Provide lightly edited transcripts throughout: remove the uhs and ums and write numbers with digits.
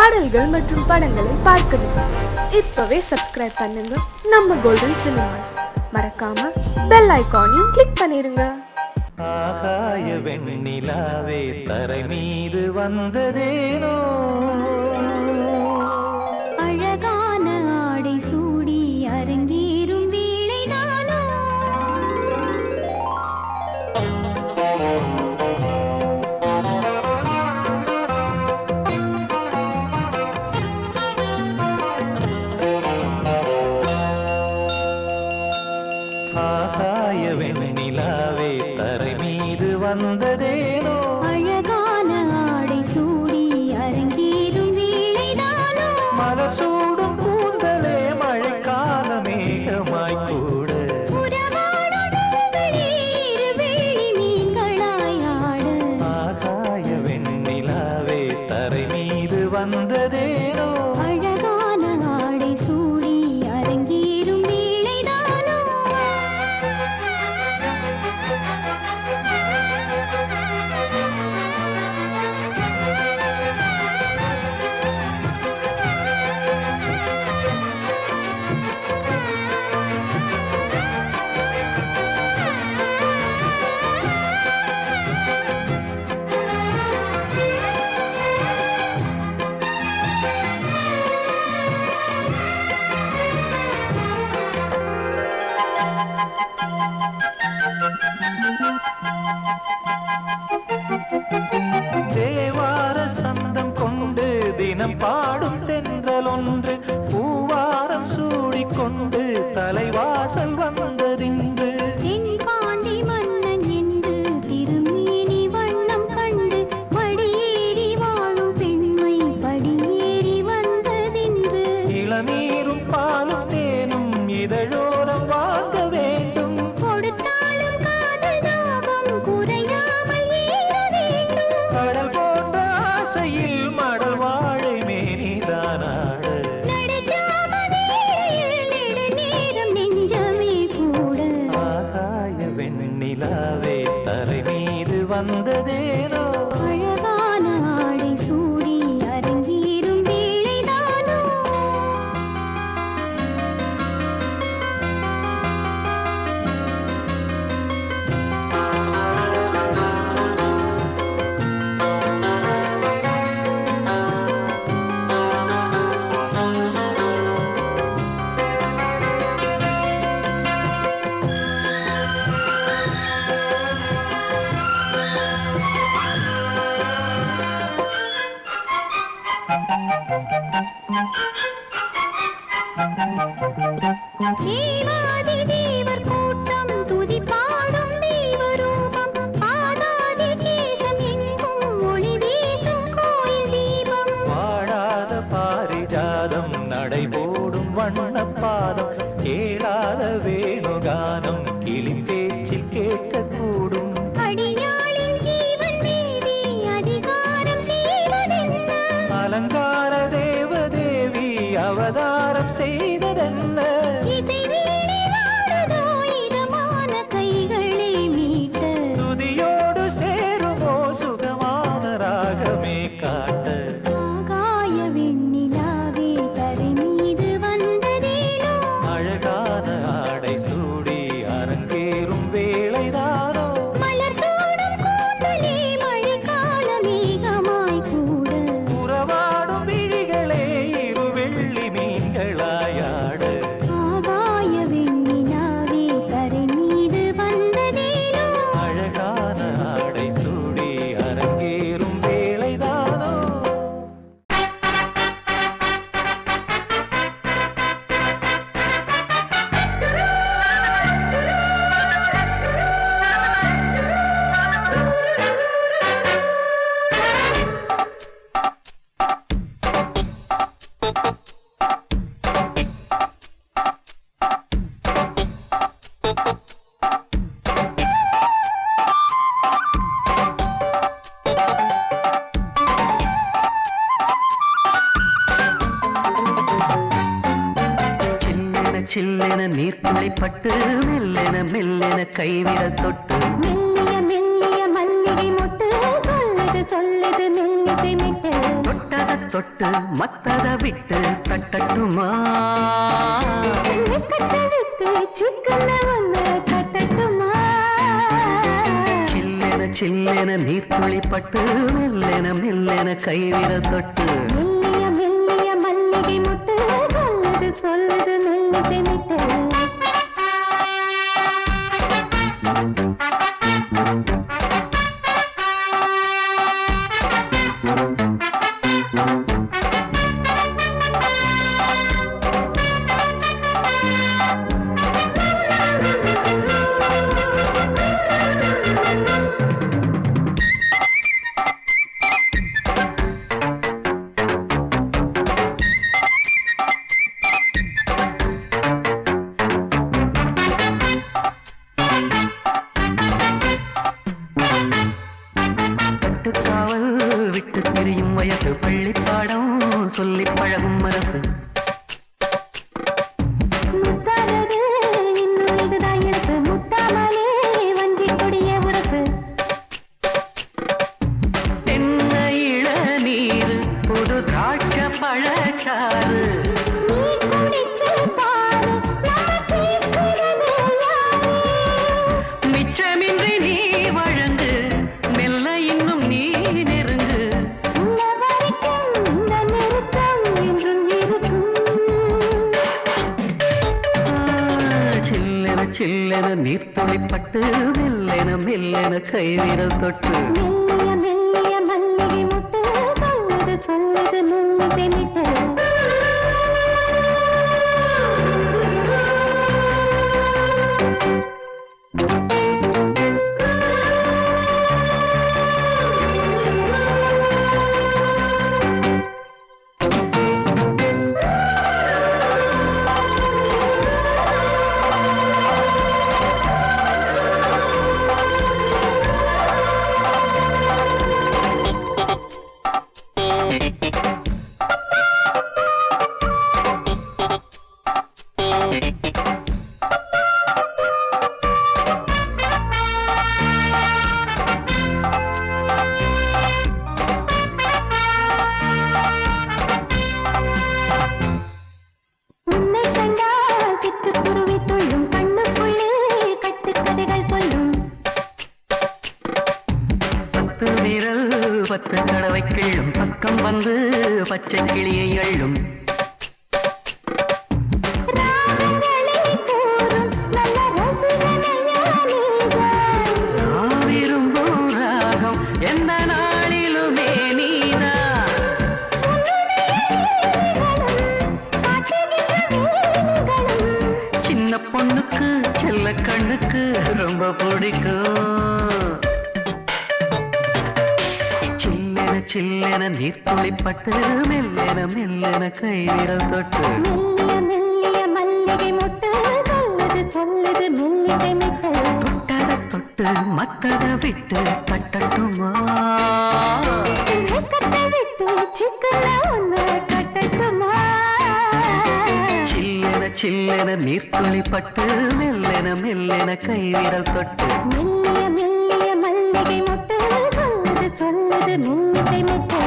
பாடல்கள் மற்றும் படங்களை பார்க்கணுமா? இப்பவே சப்ஸ்கிரைப் பண்ணுங்க நம்ம கோல்டன் சினிமாஸ். மறக்காம பெல் ஐகானையும் கிளிக் பண்ணிருங்க. ஆகாய வெண்ணிலாவே தரை மீது வந்ததேனோ, அழகான ஆடை சூடி அரங்கேறும் வேளைதானோ, ஆகாய வெண்ணிலாவே தரை மீது வந்ததேனோ, அழகான ஆடை சூடி அரங்கேறும் வேளைதானோ, மலர் சூடும் கூந்தலே மழைக்கால மேகமாய் கூட, உறவாடும் நெஞ்சங்களே இருவேளி மீன்களாய் ஆட, ஆகாய வெண்ணிலாவே தரை மீது வந்ததேனோ, அழகான ஆடை சூடி அரங்கேறும் வேளைதானோ. தேவார சந்தம் கொண்டு தினம் பாடும் தென்றல் ஒன்று பூவாரம் சூடிக்கொண்டு தலைவாசல் வந்ததின்று, தென்பாண்டி மன்னன் என்று திருமேனி வண்ணம் கண்டு மடியேறி வாழும் பெண்மை படியேறி வந்ததின்று, இளநீரும் பாலும் தேனும் இதழோரம் வாங்க வேண்டும், கொடுத்தாலும் காதல் தாபம் குறையாமல் ஏற வேண்டும், கடல் போன்ற ஆசையில் மடல் வாழை மேனிதானாட, நடுச்சாமவேளையில் நெடுநேரம் நெஞ்சமே கூட, ஆகாய வெண்ணிலாவே தரை மீது வந்ததேனோ, அழகான ஆடை சூடி அரங்கேறும் வேளைதானோ. தேவாதி தேவர் கூட்டம் துதி பாடும் தெய்வரூபம், பாதாதி தேசம் எங்கும் ஒளி வீசும் கோயில் தீபம், வாழாத பாரிஜாதம் நடைபோடும் வண்ணப்பாதம், கேளாத வேணுகானம் கிளி பேச்சில் கேட்கக்கூடும், அடியாளின் ஜீவன் மீறி அதிகாரம் செய்வதென்ன, அலங்கார தேவதேவி அவதாரம் செய்ததென்ன, இசை வீணை வாழுதோ இதமான கைகளை மீட்ட, துதியோடு சேருமோ சுகமான ராகமே காட்ட, ஆகாய வெண்ணிலாவே தரை மீது வந்ததேனோ, அழகான ஆடை சூடி அரங்கேறும் வேளைதானோ, மலர் சூடும் கூந்தலே மழைக்கால மேகமாய் கூட, உறவாடும் விழிகளே இரு வெள்ளி மீன்களாயாட, ஆகாய வெண்ணிலாவே தரை மீது வந்ததேனோ, அழகான ஆடை சூடி அரங்கேறும் வேளைதானோ. சில்லென நீர்த்துளி பட்டு மெல்லென மெல்லென கைவிரல் தொட்டு மெல்லிய மெல்லிய மல்லிகை மொட்டு சொல்லுது சொல்லுது மெல்லிசை மிட்டு தொட்டு மத்தத விட்டு தட்டட்டுமா கட்டவிட்டு சிக்கன ஒன்று கட்டட்டுமா சில்லென சில்லென நீர்த்துளி பட்டு மெல்லென மெல்லென கைவிர தொட்டு மெல்லிய மெல்லிய மல்லிகை முட்டு சொல்லுது சொல்லுது மெல்லிசை மிட்டு கட்டுக்காவல் விட்டு திரியும் வயசு பள்ளிப்பாடம் சொல்லி பழகும் மனசு முத்தாதது இன்னும் இதுதான் எடுப்பு முட்டாமலே வஞ்சி கொடிய உரப்பு தென்ன இளநீர் புது திராட்சை பழச்சாறு நீ குடிச்சு பாரு நம்ம கேட்கிறது யாரு மிச்சமின்றி நீ வழங்கு மெல்ல இன்னும் நீ நெருங்கு உள்ள வரைக்கும் இந்த நெருக்கம் என்றும் இருக்கும் சில்லென சில்லென நீர்த்துளிப்பட்டு மெல்லென மெல்லென கைவிரல் தொட்டு மெல்லிய மெல்லிய மல்லிகை முட்டு சொல்லுது சொல்லுது மெல்லிசை மிட்டு உன்னை கண்டால் சிட்டுக்குருவி துள்ளும் கண்ணுக்குள்ளே கட்டுக்கதைகள் சொல்லும் பத்து விரல் பத்து தடவை கிள்ளும் பக்கம் வந்து பச்சை கிளியை அள்ளும் ராகங்களை கூறும் நல்ல ரசிகனையா நீதான். நான் விரும்பும் ராகம் எந்த நாளிலுமே நீதான் சின்ன பொண்ணுக்கு செல்ல கண்ணுக்கு ரொம்ப பிடிக்கும் சில்லென சில்லென நீர்த்துளிப்பட்டு மெல்லென மெல்லென கைவிரல் தொட்டு மெல்லிய மெல்லிய மல்லிகை முட்டு சொல்லுது சொல்லுது மெல்லிசை மிட்டு தொட்டத தொட்டு மத்தத விட்டு தட்டட்டுமா கட்டவிட்டு சிக்கன ஒன்று கட்டட்டுமா சில்லென சில்லென நீர்த்துளிப்பட்டு மெல்லென மெல்லென கைவிரல் தொட்டு மெல்லிய மெல்லிய மல்லிகை முட்டு சொல்லுது சொல்லுது மெல்லிசை மிட்டு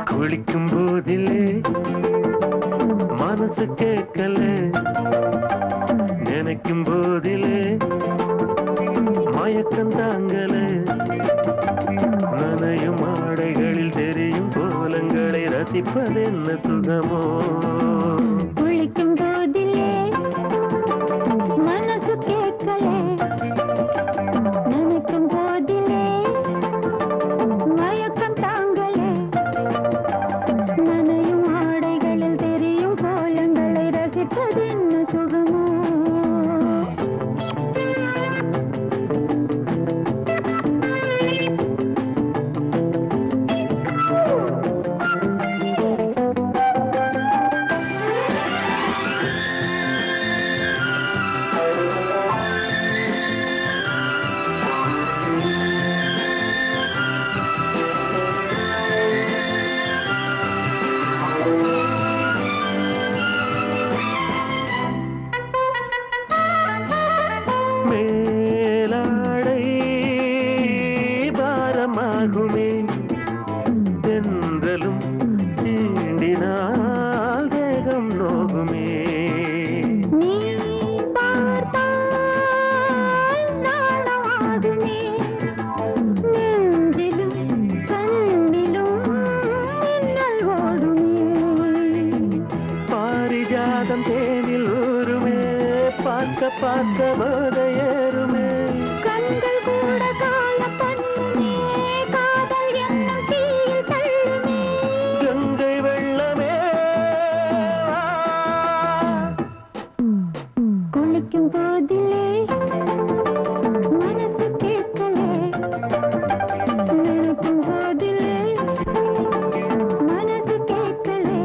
குளிக்கும் போதிலே மனசு கேட்கல நினைக்கும் போதிலே மயக்கம் தாங்கல நனையும் ஆடைகளில் தெரியும் கோலங்களை ரசிப்பதென்ன சுகமோ குளிக்கும் போதிலே மனசு கேட்கலே நினைக்கும் போதிலே மயக்கம் தாங்கலே நனையும் ஆடைகளில் தெரியும் கோலங்களை ரசிப்பதென்ன சுகமோ பார்க்க போத ஏறுமே. கண்கள் கூட காண பண்ணுமே, காதல் என்னும் தீயில் தள்ளுமே. கங்கை வெள்ளமே வா. குளிக்கும் போதிலே மனசு கேட்கலே, நினைக்கும் போதிலே மனசு கேட்கலே.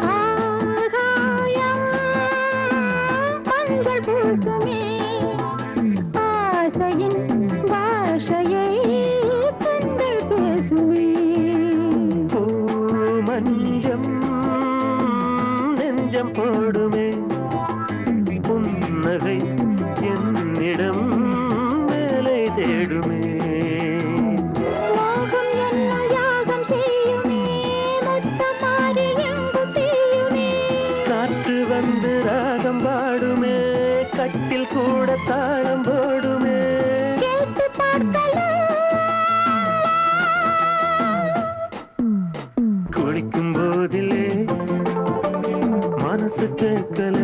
ஆகாயம் மஞ்சள் பூசுமே, ஆசையின் பாஷையை கண்கள் பேசுமே. பூ மஞ்சம் நெஞ்சம் போடுமே. புன்னகை என்னிடம் மேலே தேடுமே. மோகம் என்னும் யாகம் செய்யுமே, முத்தம் மாறி எங்கும் தீயுமே. காற்று வந்து ராகம் பாடுமே, கட்டில் கூட தாளம் போடுமே. கேட்டு பார்க்கலாம். குளிக்கும் போதிலே மனசு கேட்கல.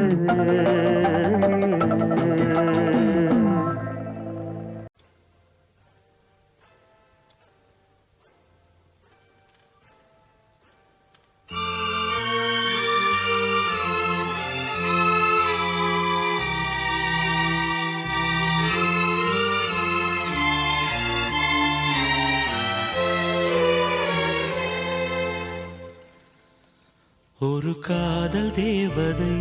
ஒரு காதல் தேவதை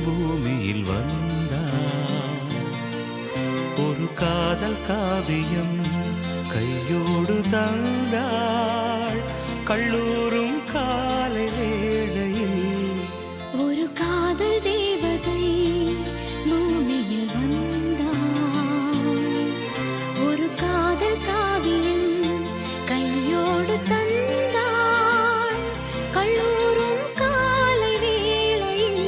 பூமியில் வந்தாள். ஒரு காதல் காவியம் கையோடு தந்தாள். கல்லூரும் காலை வேளையில் ஒரு காதல் தேவதை பூமியில் வந்தாள். ஒரு காதல் காவியம் கையோடு தந்தாள். கல்லூரும் காலை வேளையில்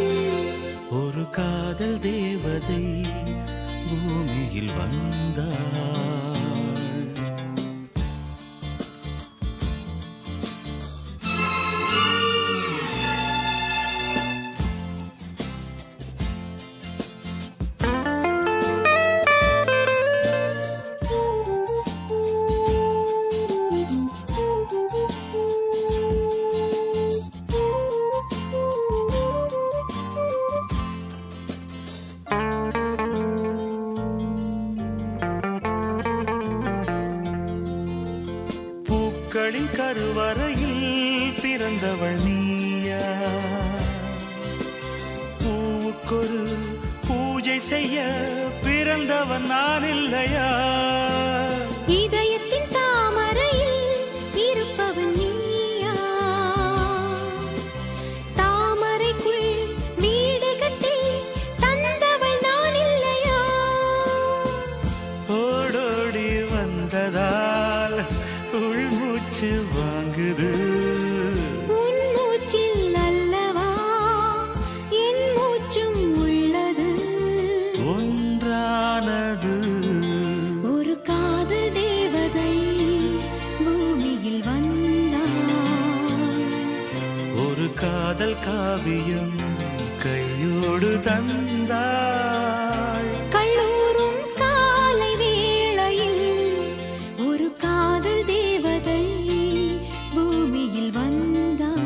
ஒரு காதல் தேவதை பூமியில் வந்தாள். பூக்களின் கருவறையில் பிறந்தவள் நீயா? பூவுக்கொரு பூஜை செய்ய பிறந்தவன் நான் இல்லையா? இதயத்தின் தாமரையில் இருப்பவன் நீயா? தாமரைக்குள் வீடு கட்டி தந்தவள் நான் இல்லையா? ஓடோடி வந்ததால் உள்மூச்சு வாங்குது. உன் மூச்சில் அல்லவா என் மூச்சும் உள்ளது. ஒன்றானது ஒரு காதல் தேவதை பூமியில் வந்தாள். ஒரு காதல் காவியம் கையோடு தந்தாள். கல்லூரும் காலை வேளையில் ஒரு காதல் தேவதை பூமியில் வந்தாள்.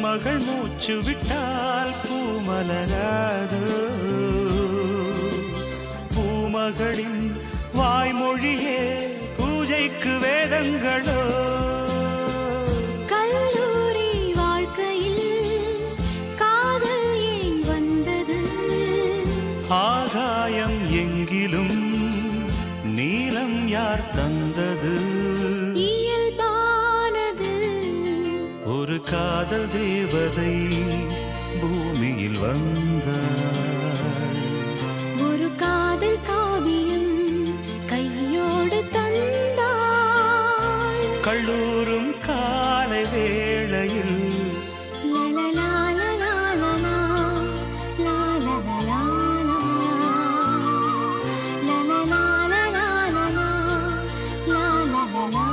மகள் மூச்சு விட்டால் பூமலராதோ பூமகளின் வாய்மொழியே பூஜைக்கு வேதங்களோ கல்லூரி வாழ்க்கையில் காதல் ஏன் வந்தது ஆகாயம் எங்கிலும் நீலம் யார் தந்தது இயல்பானது ஒரு காதல் தேவதை பூமியில் வந்தாள் ஒரு காதல் காவியம் கையோடு தந்தாள் கல்லூரும் காலை வேளையில் லலலாலலாலலா, லாலலலாலலா, லலலாலலாலலா, லாலலலாலலா.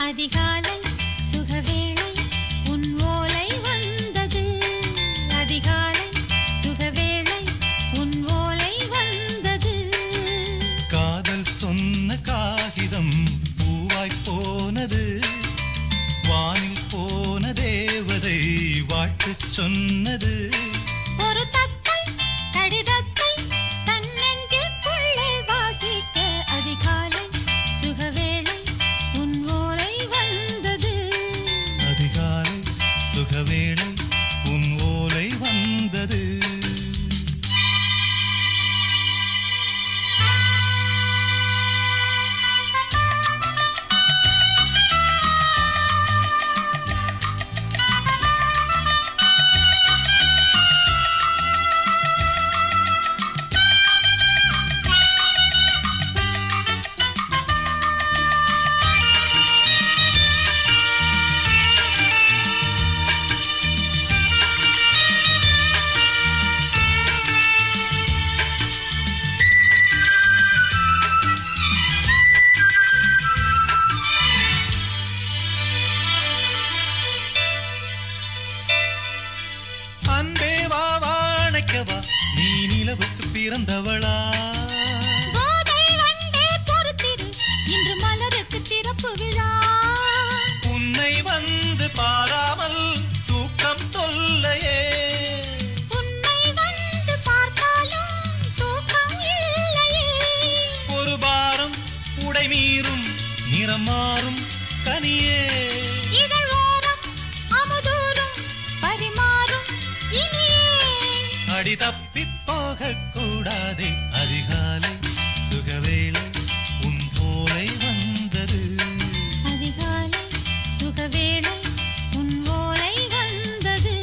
அதிகாலை சுகவேளை உன் ஓலை வந்தது அதிகாலை சுகவேளை உன் ஓலை வந்தது காதல் சொன்ன காகிதம் பூவாய் போனது வானில் போன தேவதை வாழ்த்துச் சொன்னது ஒரு தத்தை கடிதத்தை தன் நெஞ்சுக்குள்ளே வாசிக்க அதிகாலை சுகவேளை உன் ஓலை வந்தது அதிகாலை சுகவேளை உன் ஓலை வந்தது அன்பே வா வாழைக்கவா நீ நிலவுக்கு பிறந்தவளா கோதை வண்டே பொறுத்திரு இன்று மலருக்கு திறப்பு விழா உன்னை வந்து பாராமல் தூக்கம் தொல்லையே உன்னை வந்து பார்த்தாலும் தூக்கம் இல்லையே ஒரு பாரம் உடை மீறும் நிறம் மாறும் கனியே இதழ் ஓரம் அமுதூரும் பரிமாறும் இனியே அடி தப்பி போக கூடாதே அதிகாலை சுகவேளை உன் போலை வந்தது அதிகாலை சுகவேளை உன் ஓலை வந்தது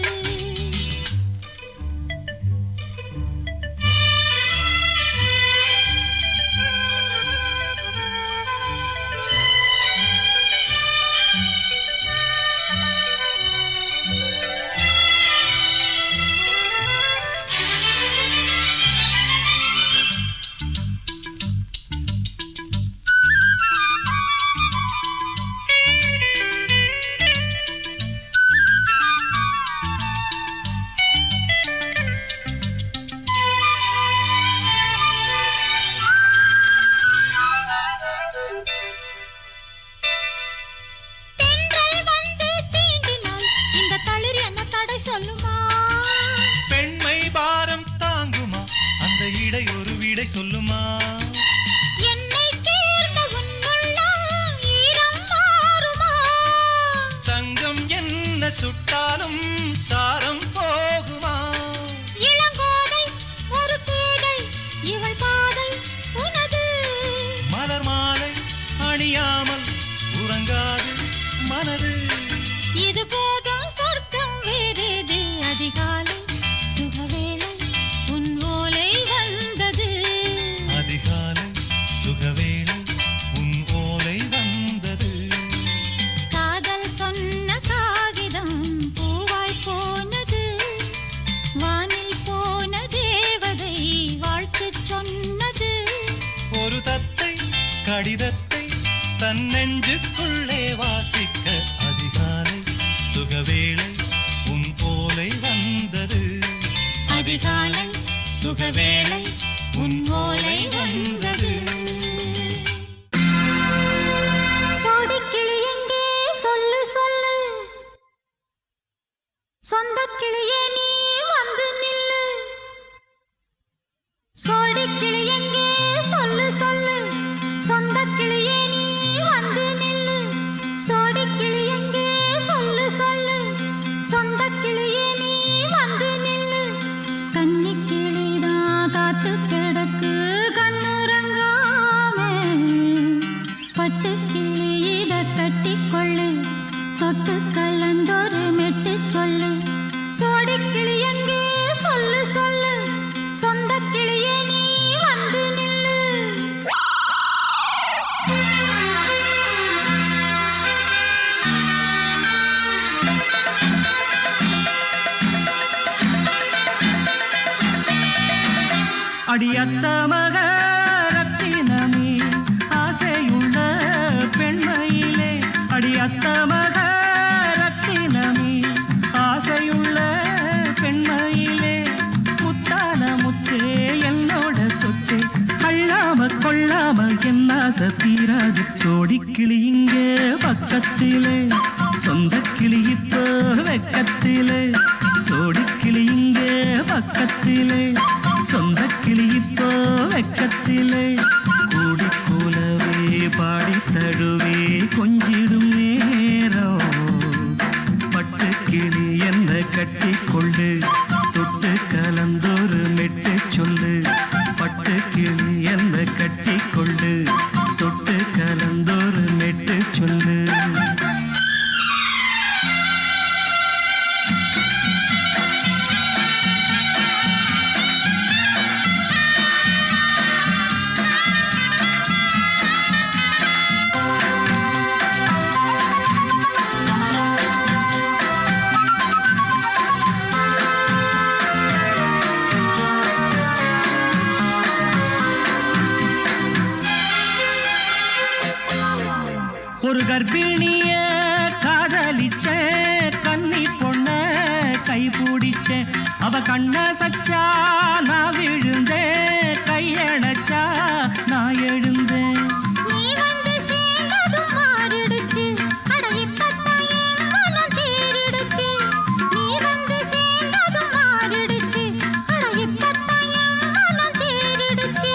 தென்றல் வந்து தீண்டினால் இந்த தளிர் என்ன தடை சொல்லுமா பெண்மை பாரம் தாங்குமா அந்த இடை ஒரு விடை சொல்லுமா என்னை சேர்ந்த உன்னுள்ளம் ஈரம் மாறுமா சங்கம் என்ன சுட்டாலும் சாரம் போகுமா இளங்கோதை ஒரு பேதை இவள் பாதை உனது மலர் மாலை அணியாமல் உறங்காது மனது இது போதும் சொர்க்கம் வேறேது அதிகாலை சுகவேளை உன் ஓலை வந்தது கடிதத்தை தன் நெஞ்சுக்குள்ளே வாசிக்க அதிகாலை சுகவேளை உன் போலை வந்தது. அதிகாலை சுகவேளை உன் ஓலை வந்தது. சோடிக்கிளி எங்கே சொல்லு சொல்லு, சொந்த கிளியே நீ வந்து நில்லு. சோடிக்கிளி எங்கே சொல்லு சொல்லு, சொந்த கிளியே நீ வந்து நில்லு. சோடிக்கிளி எங்கே சொல்லு சொல்லு, சொந்த கிளியே நீ வந்து நில்லு. கன்னி கிளிதான் காத்து கிடக்கு கண்ணுறங்காமே, பட்டு கிளி இத கட்டிக்கொள்ளு, தொட்டு கலந்தொரு மெட்டு சொல்லு. சோடி கிளி எங்கே சொல்லு சொல்லு, சொந்த கிளியே நீ வந்து நில்லு. அடியத்த மக ரத்தினமே ஆசையுள்ள பெண்மையிலே, அடியத்த மக ரத்தினமே ஆசையுள்ள பெண்மையிலே, முத்தான முத்தே என்னோட சொத்து, அள்ளாம கொள்ளாம என்ன சத்தீராது. சோடிக்கிளி இங்கே பக்கத்திலே, சொந்த கிளி இப்போ வெக்கத்திலே. சோடிக்கிளி இங்கே பக்கத்திலே, சொந்த கிளி இப்போ வெக்கத்திலே. கூடி கூலவே பாடி தழுவே கொஞ்சிடும் நேரம், பட்டு கிளி என்ன கட்டி கொண்டு, தொட்டு கலந்தொரு மெட்டு சொல்லு. பட்டு கிளி என்ன கட்டி கொண்டு, தொட்டு கலந்தொரு மெட்டு சொல்லு. ஒரு கர்ப்பிணிய காதலிச்ச கன்னி பொண்ண கை பிடிச்ச, அவ கண்ண சச்சா நான் விழுந்தேன், கையடைச்சா நான் எழுந்தேன். நீ வந்து சேர்ந்ததும் மாறிடுச்சு, அட இப்பத்தான் என் மனம் தேறிடுச்சு. நீ வந்து சேர்ந்ததும் மாறிடுச்சு, அட இப்பத்தான் என் மனம் தேறிடுச்சு.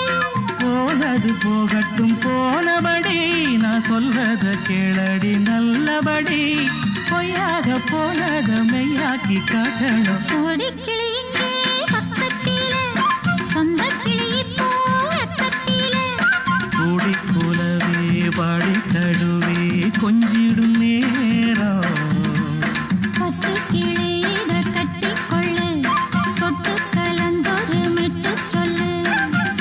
போனது போகட்டும் போனபடி, நான் சொல்றத கேளடி நல்லபடி. பொய்யாக போனத மெய்யாக்கி காட்டணும். சோடிக்கிளி இங்கே பக்கத்திலே, சொந்த கிளி இப்போ வெக்கத்திலே. கூடி கூலவே பாடி தழுவே கொஞ்சிடும் நேரம், பட்டு கிளி இத கட்டிக்கொள்ளு, தொட்டு கலந்தொரு மெட்டு சொல்லு.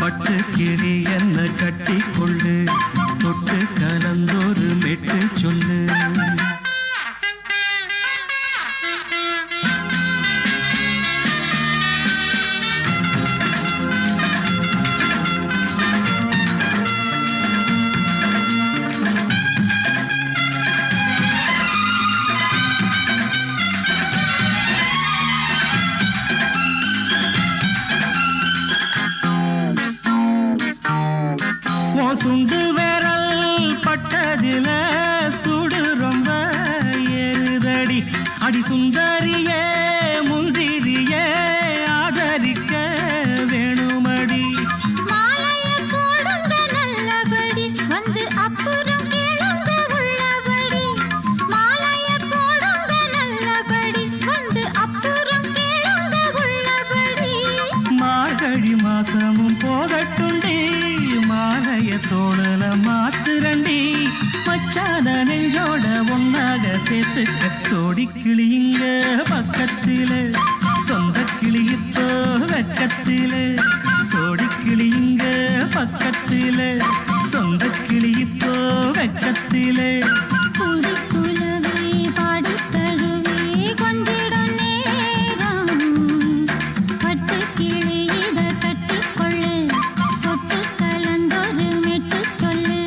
பட்டு கிளி என்ன கட்டி கொள்ளு, தொட்டு கலந்தொரு மெட்டு சொல்லு. சுண்டு விரல் பட்டதில சுடு ரொம்ப ஏறுதடி. அடி சுந்தரியே முந்திரியே ஆதரிக்க வேணுமடி. மாலைய போடுங்க நல்லபடி, வந்து அப்புறம் கேளுங்க உள்ளபடி. மாலைய போடுங்க நல்லபடி, வந்து அப்புறம் கேளுங்க உள்ளபடி. மார்கழி மாசமும் போகட்டுண்டி, மாலைய தோழல மாத்துரண்டி. மச்சான நெஞ்சோட ஒன்னாக சேர்த்துக்க. சோடிக்கிளி இங்க பக்கத்திலே, சொந்த கிளி இப்போ வெக்கத்திலே. சோடிக்கிளி இங்க பக்கத்திலே, சொந்த கிளி இப்போ வெக்கத்திலே. கூடி குலவே பாடி தழுவே கொஞ்சிடும் நேரம், பட்டு கிளி இத கட்டிக்கொள்ளு, தொட்டு கலந்தொரு மெட்டு சொல்லு.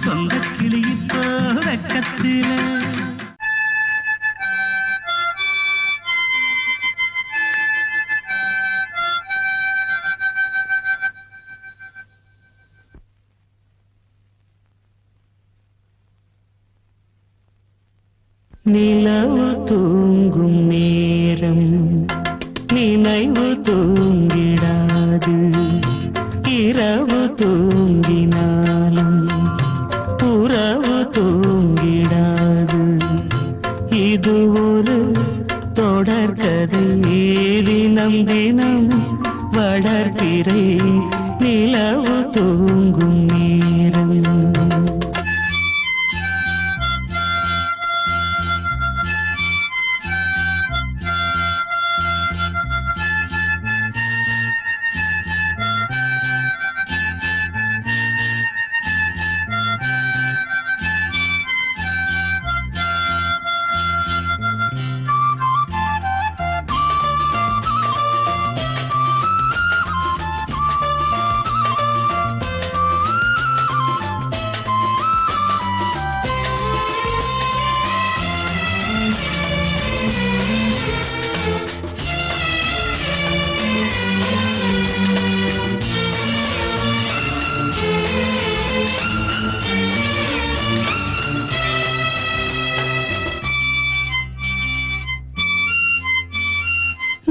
சொந்த கிளி இப்போ வெக்கத்தில. நிலவு தூங்கும் நேரம் நினைவு தூங்கிடாது, இரவு தூங்கினாலும் உறவு தூங்கிடாது. இது ஒரு தொடர்கதை, தினம் தினம் வளர்பிறை நிலவு தூங்கும் நேரம்.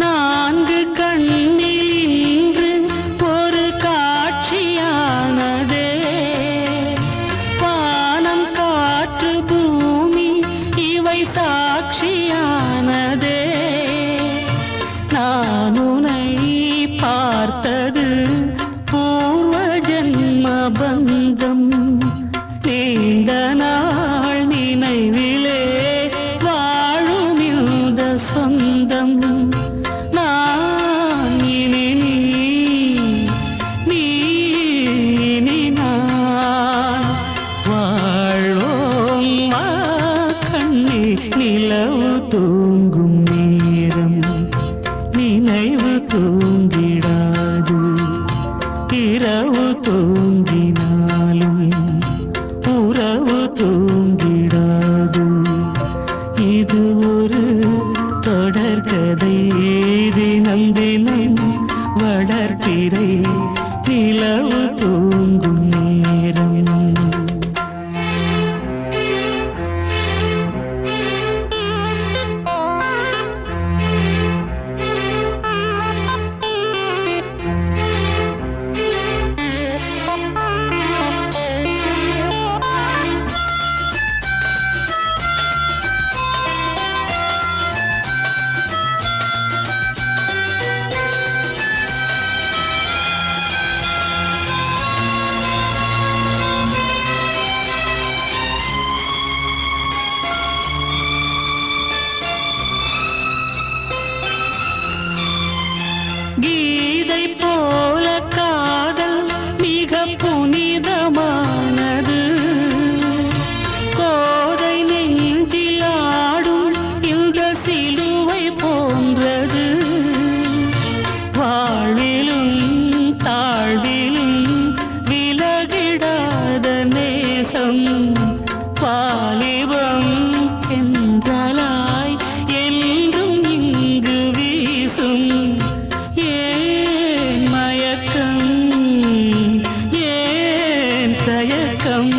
நான்கு கண்ணில் இன்று ஒரு காட்சியானதே, வானம் காற்று பூமி இவை சாட்சியானதே. நான் உன்னை பார்த்தது பூர்வ ஜன்ம பந்தம், நீண்ட நாள் நினைவிலே வாழும் இந்த சொந்தம். நான் இனி நீ இனி நான் வாழ்வோம் வா கண்ணே. நிலவு தூங்கும் நேரம் நினைவு தூங்கிடாது, இரவு தூங்கினாலும் உறவு தூங்கிடாது. இது ஒரு தொடர்கதை, தினம் தினம் வளர்பிறை நிலவு தூங்கும் நேரம். கீதை போல காதல் மிக புனிதமானது, கோதை நெஞ்சில் ஆடும் இந்த சிலுவை போன்றது. வாழ்விலும் தாழ்விலும் விலகிடாத நேசம், வாலிபம் என்றலாய் என்றும் இங்கு வீசும். ஏன் மயக்கம் ஏன் தயக்கம்,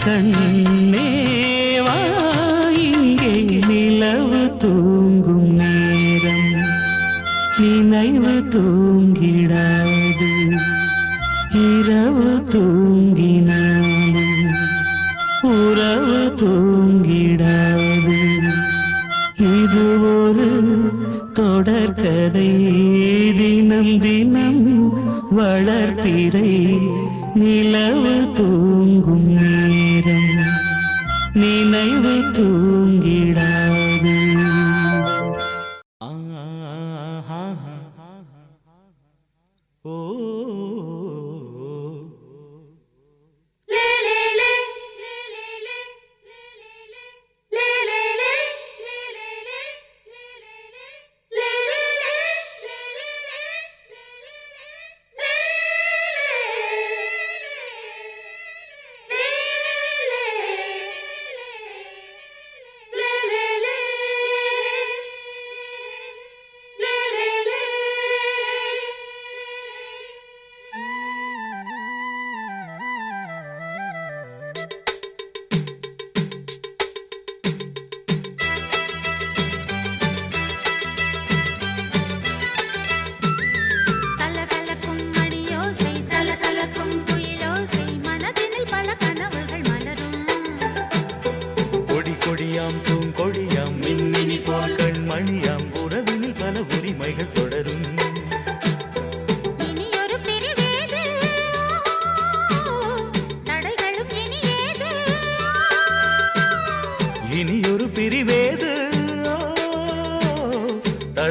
கண்ணேவா இங்கே நிலவு தூங்கும் நேரம் நினைவு தூங்கிடாது, இரவு தூங்கினாலும் உறவு தூங்கிடாது. இது ஒரு தொடர்கதை, தினம் தினம் வளர்பிறை நிலவு தூங்கும் நேரம் நினைவு தூங்கிடாது. ஓ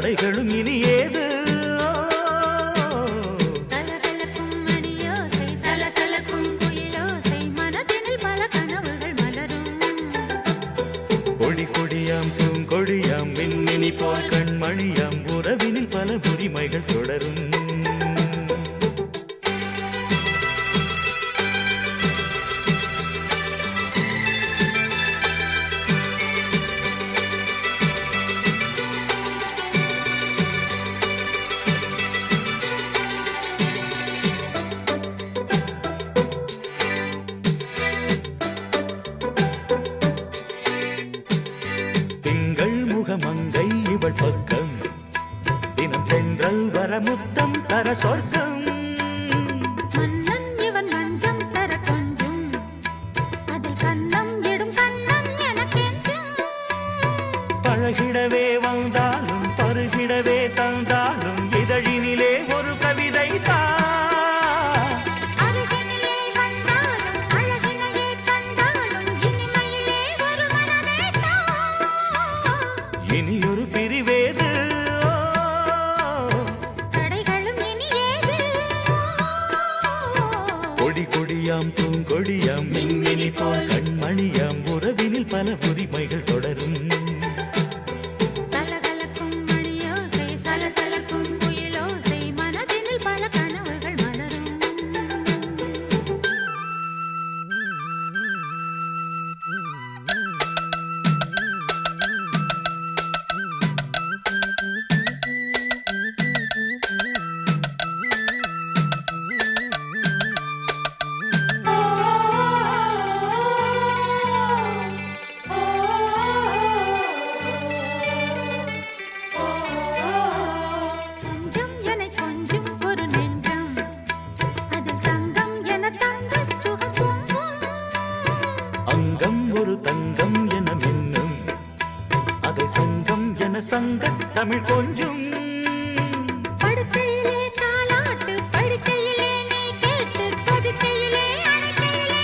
தடைகளும் இனி ஏது கலகலக்கும் மணியோசை சலசலக்கும் குயிலோசை மனதினில் பல கனவுகள் மலரும் கொடி கொடியாம் பூங்கொடியாம் மின்மினி போல் கண்மணியாம் உறவினில் பல உரிமைகள் தொடரும் மங்கை இவள் பக்கம் தினம் தென்றல் வர முத்தம் தர சொர்க்கம் மன்னன் இவன் மஞ்சம் தர கொஞ்சம் அதில் கண்ணம் இடும் கண்ணம் எனக்கென்றும் பழகிடவே வந்தாலும் பருகிடவே தந்தாலும் இதழினிலே ஒரு கவிதை தான் அருகினிலே வந்தாலும் அழகினையே தந்தாலும் இனிமையிலே ஒரு மனமே இனியொரு பிரிவேது தடைகளும் இனி ஏது கொடி கொடியாம் பூங்கொடியாம் மின்மினி போல் கண்மணியாம் உறவினில் பல உரிமைகள் தொடரும் கலகலக்கும் மணியோசை சலசலக்கும் குயிலோசை மனதினில் பல கனவுகள் மலரும் கொஞ்சம் என கொஞ்சம் ஒரு நெஞ்சம் அதில் தங்கம் என தங்கச் சுகம் பொங்கும் அங்கம் ஒரு தங்கம் என மின்னும் அதை சங்கம் என சங்க தமிழ் கொஞ்சும் படுக்கையிலே தாலாட்டு படுக்கையிலே நீ கேட்டு கொதிக்கையிலே அணைக்கையிலே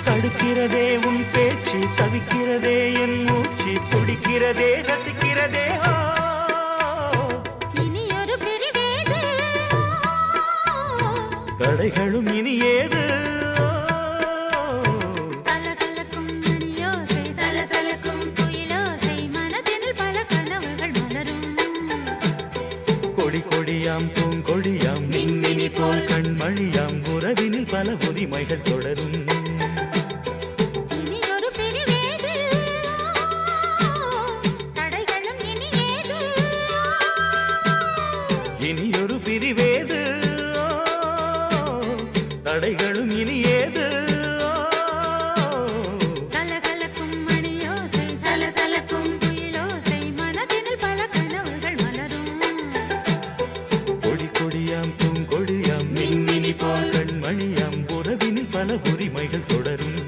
தடுக்கிறதே உன் பேச்சு தவிக்கிறதே என் மூச்சு துடிக்கிறதே ரசிக்கிறதே இனி ஒரு பிரிவேது தடைகளும் இனி ஏது கலகலக்கும் மணியோசை சலசலக்கும் குயிலோசை மனதினில் பல கனவுகள் மலரும் கொடி கொடியாம் பூங்கொடியாம் மின்மினி போல் கண்மணியாம் உறவினில் பல உரிமைகள் தொடரும் இனி ஒரு பிரிவேது தடைகளும் இனி ஏது இனியொரு பிரிவேது தடைகளும் இனி ஏது கலகலக்கும் மணியோசை சலசலக்கும் குயிலோசை மனதினில் பல கனவுகள் மலரும் கொடி கொடியாம் பூங்கொடியாம் மின்மினி போல் கண்மணியாம் உறவினில் பல உரிமைகள் தொடரும்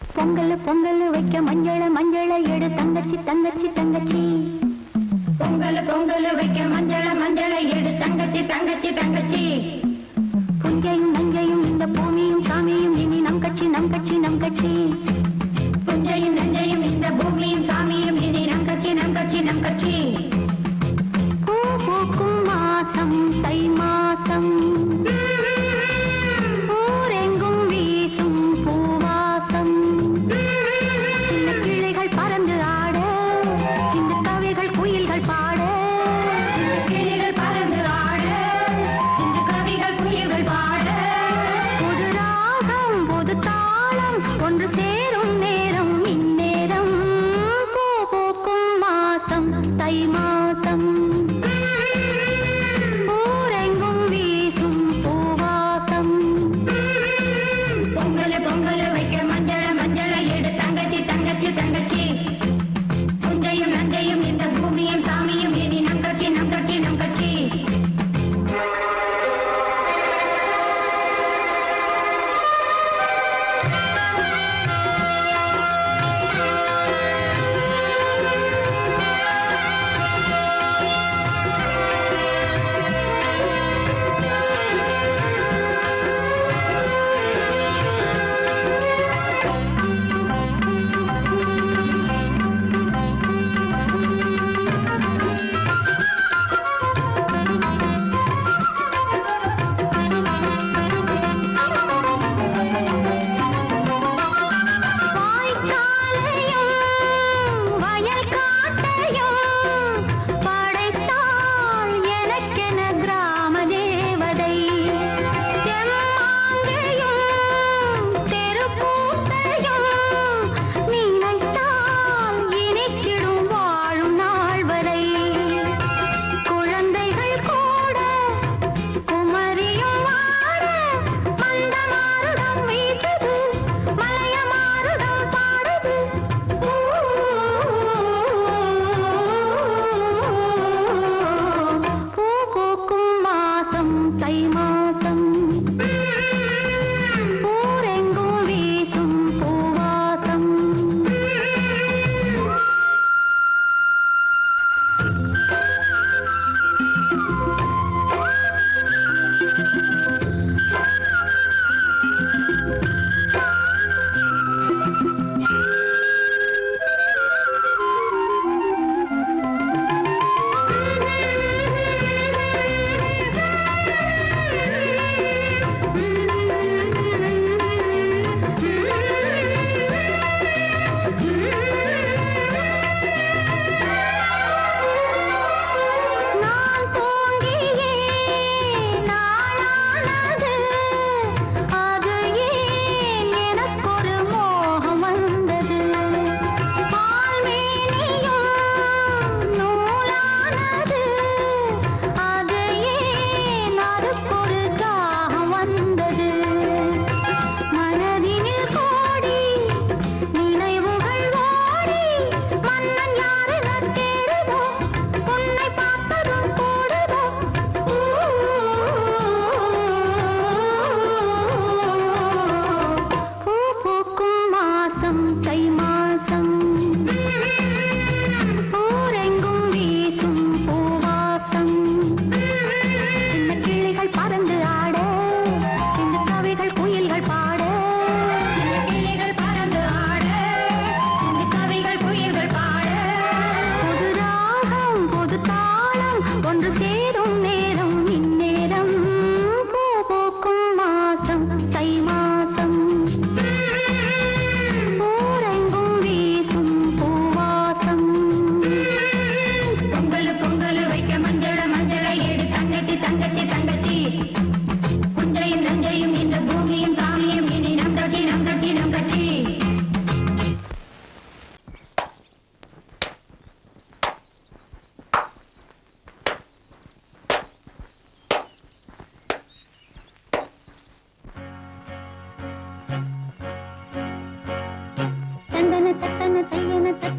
பொங்கல் பொங்கல் வைக்க மஞ்சள மஞ்சள எடு தங்கச்சி தங்கச்சி தங்கச்சி பொங்கல் பொங்கல் வைக்க மஞ்சள மஞ்சள எடு தங்கச்சி தங்கச்சி தங்கச்சி புஞ்சையும் நஞ்சையும் இந்த பூமியும் சாமியும் இனி நம் கட்சி நம் கட்சி நம் கட்சி புஞ்சையும் நஞ்சையும் இந்த பூமியும் சாமியும் இனி நம் கட்சி நம் கட்சி நம் கட்சி பூ பூக்கும் மாசம் தை மாசம் ஊரெங்கும் வீசும் பூவாசம் சின்ன கிளைகள் பறந்து ஆட சின்ன கவிகள் குயில்கள் பாட சின்ன கிளைகள் பறந்து ஆட சின்ன கவிகள் குயில்கள் பாட புது ராகம் புது தாளம் ஒன்று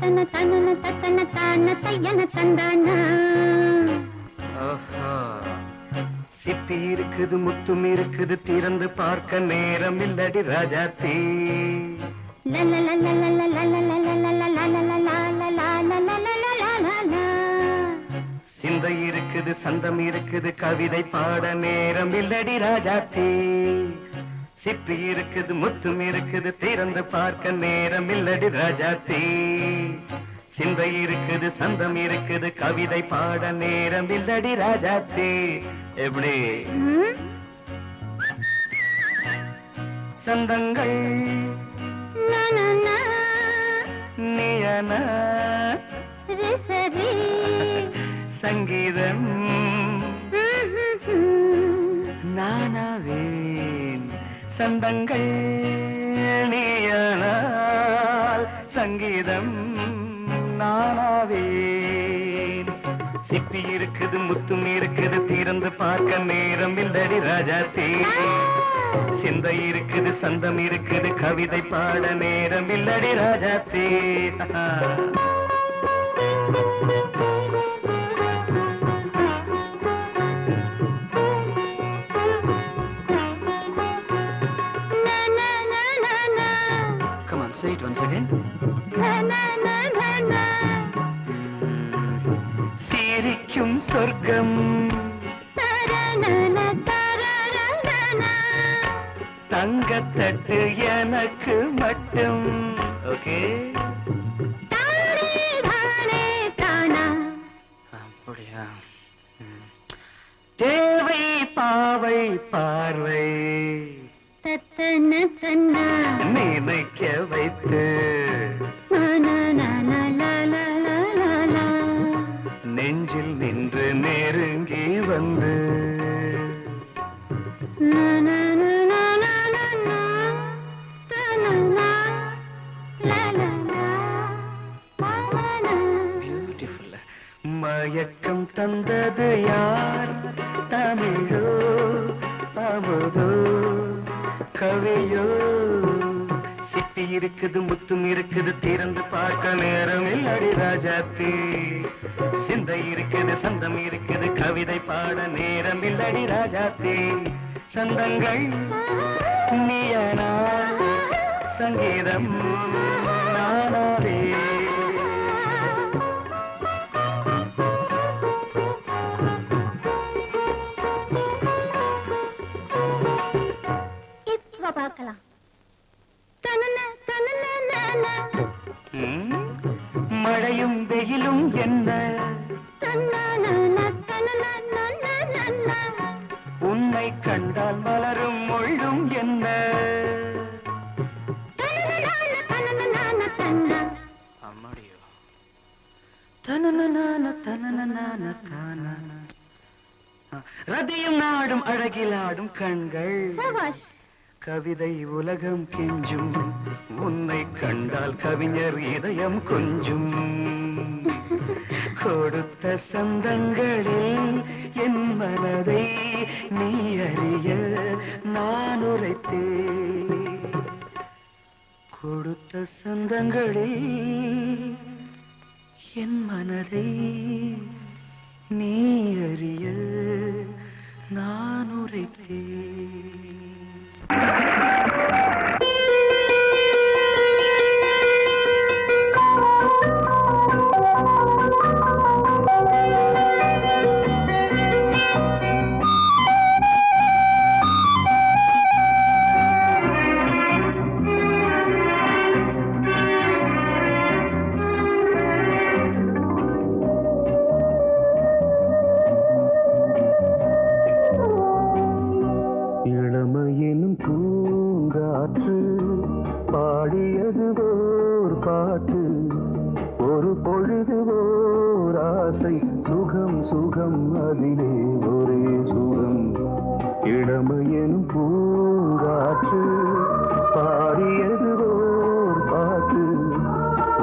தத்தன தனன தத்தன தான தையன தந்தானா. சிப்பி இருக்குது முத்தும் இருக்குது திறந்து பார்க்க நேரம் இல்லடி ராஜாத்தி. சிந்தை இருக்குது சந்தம் இருக்குது கவிதை பாட நேரம் இல்லடி ராஜாத்தி. சிப்பி இருக்குது முத்தும் இருக்குது திறந்து பார்க்க நேரம் இல்லடி ராஜாத்தி. சிந்தை இருக்குது சந்தம் இருக்குது கவிதை பாட நேரம் இல்லடி ராஜாத்தி. எப்படி சந்தங்கள் நீயன சங்கீதம் நானாவேன். சந்தங்கள் நீயனால் சங்கீதம் நானாவேன். சிப்பி இருக்குது முத்தும் இருக்குது திறந்து பார்க்க நேரம் இல்லடி ராஜாத்தி. சிந்தை இருக்குது சந்தம் இருக்குது கவிதை பாட நேரம் இல்லடி Rajathi. Come on, say it once again. சிரிக்கும் சொர்க்கம் தங்கத்தட்டு எனக்கு மட்டும். ஓகே அப்படியா? தேவை பாவை பார்வை நினைக்க வைத்து நெஞ்சில் நின்று நெருங்கி வந்து மயக்கம் தந்தது யார்? தமிழோ அமுதோ கவியோ? சிப்பி இருக்குது முத்தும் இருக்குது திறந்து பார்க்க நேரம் இல்லடி ராஜாத்தி. சிந்தை இருக்குது சந்தம் இருக்குது கவிதை பாட நேரம் இல்லடி ராஜாத்தி. சந்தங்கள் நீயனா சங்கீதம் நானாவே. பார்க்கலாம். மழையும் வெயிலும் என்ன உன்னை கண்டால் மலரும் மொழியும் என்ன? அம்மாடியோ ரதியும் நாடும் அழகிலாடும் கண்கள் கவிதை உலகம் கெஞ்சும். உன்னை கண்டால் கவிஞர் இதயம் கொஞ்சும். கொடுத்த சந்தங்களில் என் மனதை நீ அறிய நான் உரைத்தேன். கொடுத்த சந்தங்களில் என் மனதை நீ அறிய நான் உரைத்தேன். இளமையினும் பூங்காற்று பாடியது ஓர் பாட்டு. ஒரு பொழுது ஓர் ஆசை சுகம் சுகம் அதிலே ஒரே சுகம். இளமையினும் பூங்காற்று பாடியது ஓர் பாட்டு.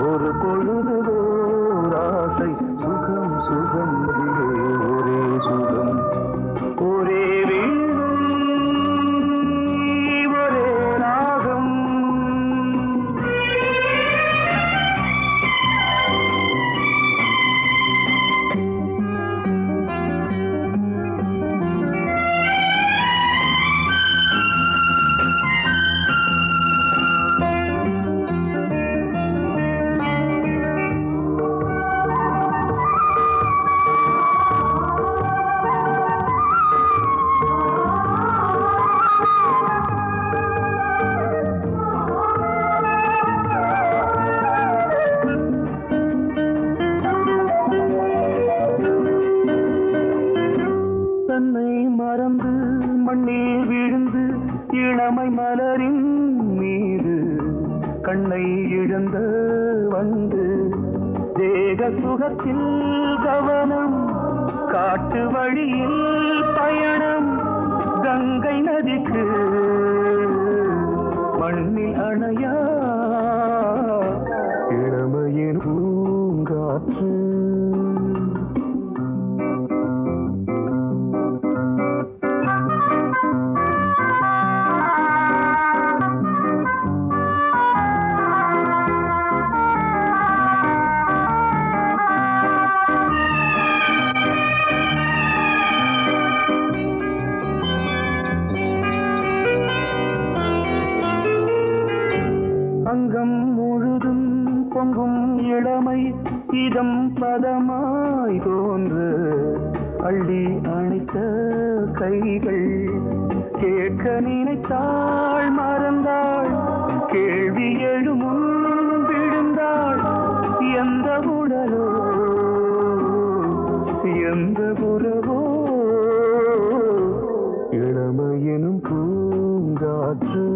ஒரு பொழுது ஓர் ஆசை சுகம் சுகம் அதிலே ஒரே சுகம். ஒரே விழுந்து இளமை மலரின் மீது கண்ணை இழந்த வந்து தேக சுகத்தில் கவனம் காட்டு வழியில் பயணம் கங்கை நதிக்கு மண்ணில் அணையா இளமையின் பூங்காற்று அங்கம் முழுதும் பொங்கும் இளமை இதம் பதமாய் தோன்று அள்ளி அணைத்த கைகள் கேட்க நினைத்தாள் மறந்தாள் கேள்வி எழுமுன் விழுந்தாள் எந்த உடலோ எந்த புறவோ இளமையெனும் பூங்காற்று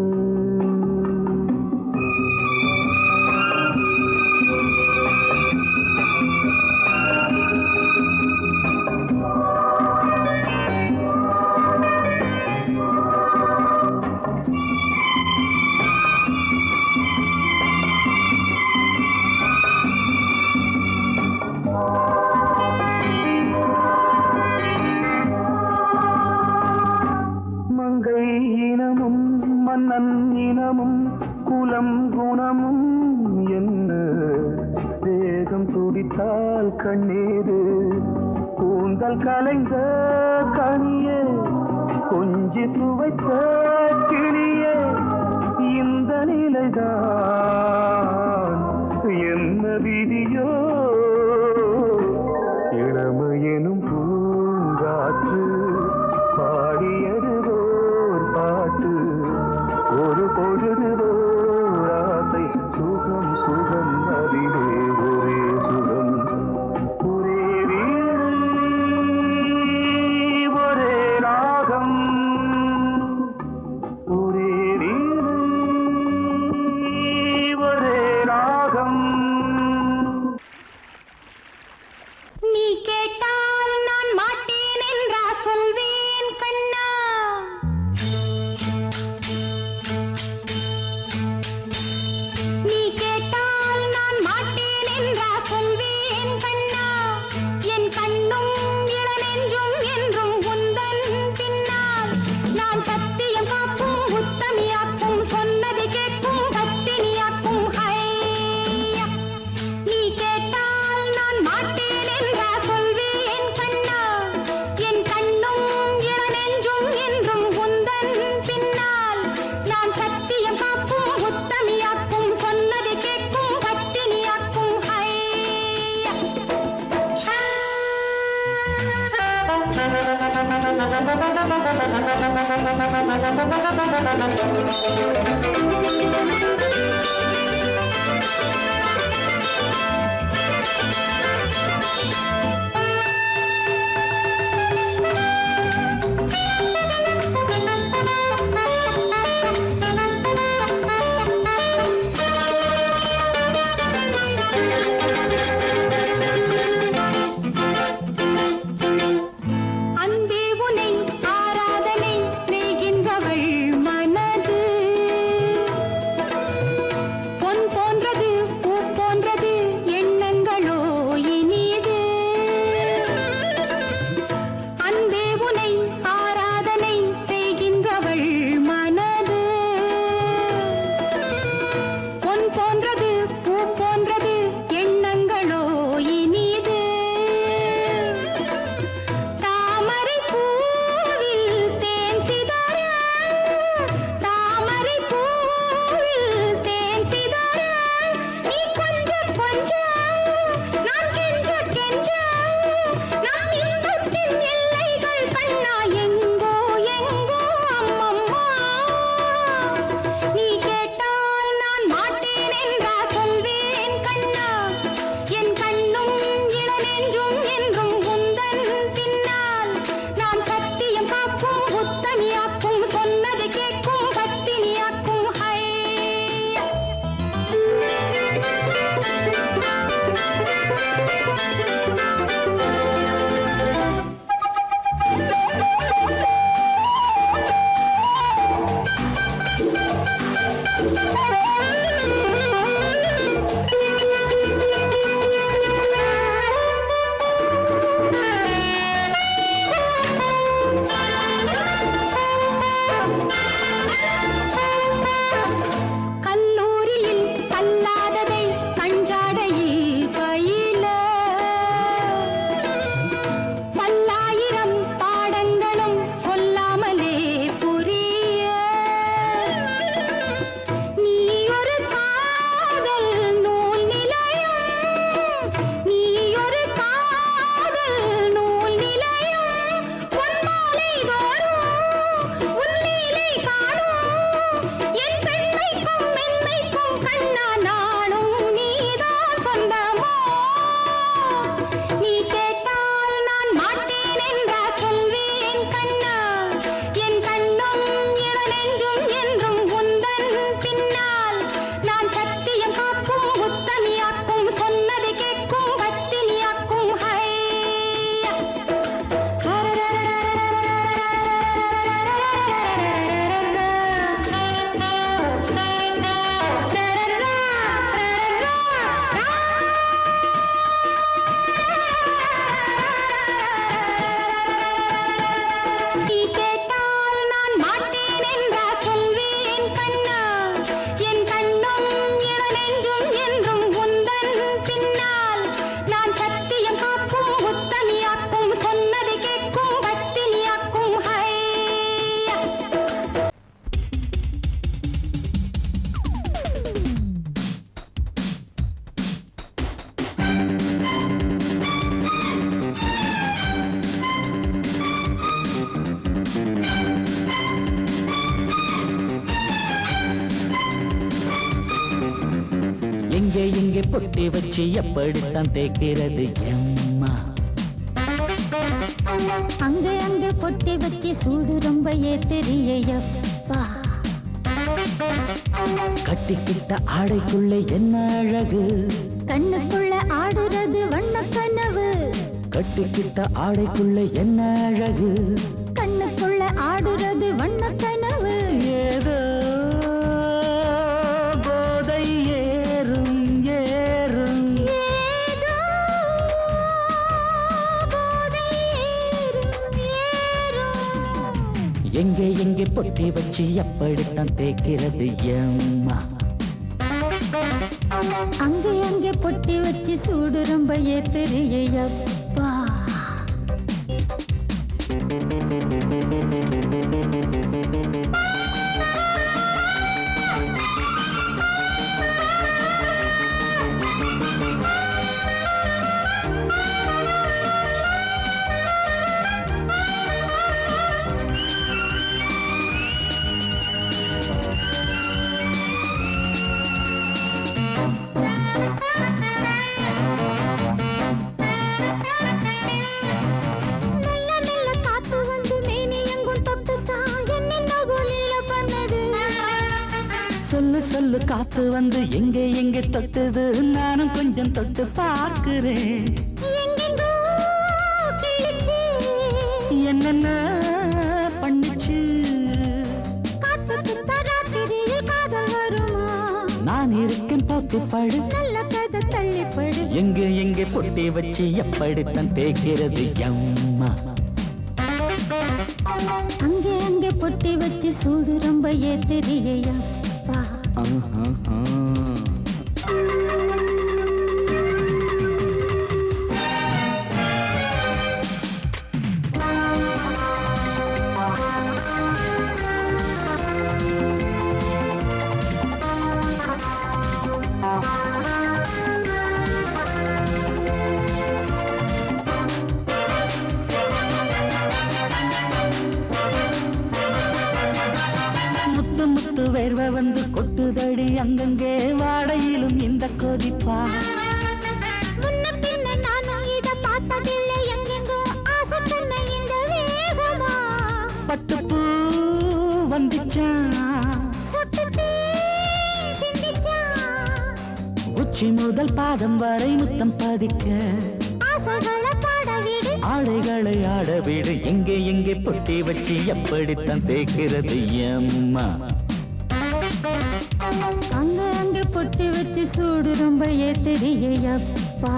மங்கை இனமும் மன்னன் இனமும் குலம் குணமும் என்ன தேகம் துடித்தால் கண்ணீரு கூந்தல் கலைந்த கனியே கொஞ்சி சுவைத்த கிளியே இந்த நிலைதான் என்ன விதியோ இளமையெனும் பூங்காற்று பாடியதுவோர் பாட்டு ஒரு பொழுதுவோர் ஆசை சுகம் சுகம் அதிலே ஒரே சுகம் ஒரே வீணை ஒரே ராகம் ஒரே வீணை ஒரே ராகம் நீ கேட்டால் நான் மாட்டேன் என்றா சொல்வேன் கண்ணா நீ கேட்டால் நான் மாட்டேன் என்றா சொல்வேன் கண்ணா என் கண்ணும் இளநெஞ்சும் என்றும் உந்தன் பின்னால் நான் சத்தியம் காக்கும் உத்தமியாக்கும் சொன்னதை கேட்கும் பத்தினியாக்கும் ஹையா நீ கேட்டால் நான் மாட்டேன் என்றா சொல்வேன் கண்ணா என் கண்ணும் இளநெஞ்சும் என்றும் உந்தன் பின்னால் நான் சத்தியம் காக்கும் உத்தமியாக்கும் சொன்னதை கேட்கும் பத்தினியாக்கும் ஹையா அன்பே உனை ஆராதனை செய்கின்றவள் மனது எங்கே எங்கே பொட்டி வச்சு எப்படித்தான் தேய்க்கிறது எம்மா. அங்க அங்க பொட்டி வச்சு சூடு ரொம்ப ஏத்தெரியப்பா. கட்டிக்கிட்ட ஆடைக்குள்ளே என்ன அழகு, கண்ணுக்குள்ள ஆடுறது வண்ண கனவு. கட்டிக்கிட்ட ஆடைக்குள்ளே என்ன அழகு, கண்ணுக்குள்ள ஆடுறது வண்ண கனவு. ஏதோ போதை ஏறும் ஏறும். ஏதோ போதை ஏறும் ஏறும். எங்கே எங்கே பொட்டி வச்சு எப்படித்தான் தேய்க்கிறது எம்மா. அங்கே அங்கே பொட்டி வச்சு சூடு ரொம்ப ஏத்தெரியப்பா. சொல்லு சொல்லு காத்து வந்து எங்கே எங்கே தொட்டுது, நானும் கொஞ்சம் தொட்டு பார்க்கிறேன். என்னென்ன பண்ணிச்சு, நான் இருக்கேன் பார்த்துப்படு, நல்ல கதை தள்ளிப்படு. எங்கே எங்கே பொட்டி வச்சு எப்படித்தான் தேய்க்கிறது எம்மா. அங்கே அங்கே பொட்டி வச்சு சூடு ரொம்ப ஏத்தெரியப்பா. முத்து முத்து வேர்வை வந்து கொட்டுதடி அங்கங்கே, வாடையிலும் இந்த கொதிப்பா. முன்ன பின்ன நானும் இத பார்த்ததில்லை, எங்கெங்கோ ஆசை தன்னை இந்த வேகமா. பட்டுப்பூ வந்துச்சா, சொட்டுத்தே சிந்திச்சா. உச்சி முதல் பாதம் வரை முத்தம் பதிக்க, ஆசைகளை பாட விடு, ஆடைகளை ஆட விடு. எங்கே எங்கே பொட்டி வச்சு எப்படித்தான் தேய்க்கிறது எம்மா. அங்க அங்க பொட்டி வச்சு சூடு ரொம்ப ஏத்தெரியப்பா.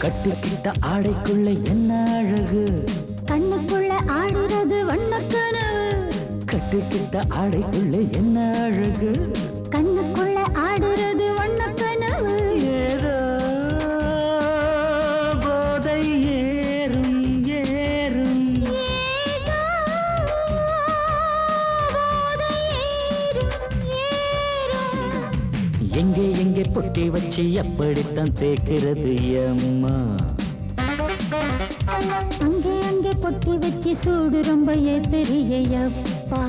கட்டிக்கிட்ட ஆடைக்குள்ள என்ன அழகு, கண்ணுக்குள்ள ஆடுறது வண்ண கனவு. கட்டிக்கிட்ட ஆடைக்குள்ள என்ன அழகு, கண்ணுக்குள்ள ஆடுறது வண்ண கனவு. ஏதோ போதை ஏறும் ஏறும். ஏதோ போதை ஏறும் ஏறும். எங்கே எங்கே பொட்டி வச்சு எப்படித்தான் தேய்க்கிறது எம்மா. அங்கே அங்கே பொட்டி வச்சு சூடு ரொம்ப ஏத்தெரியப்பா.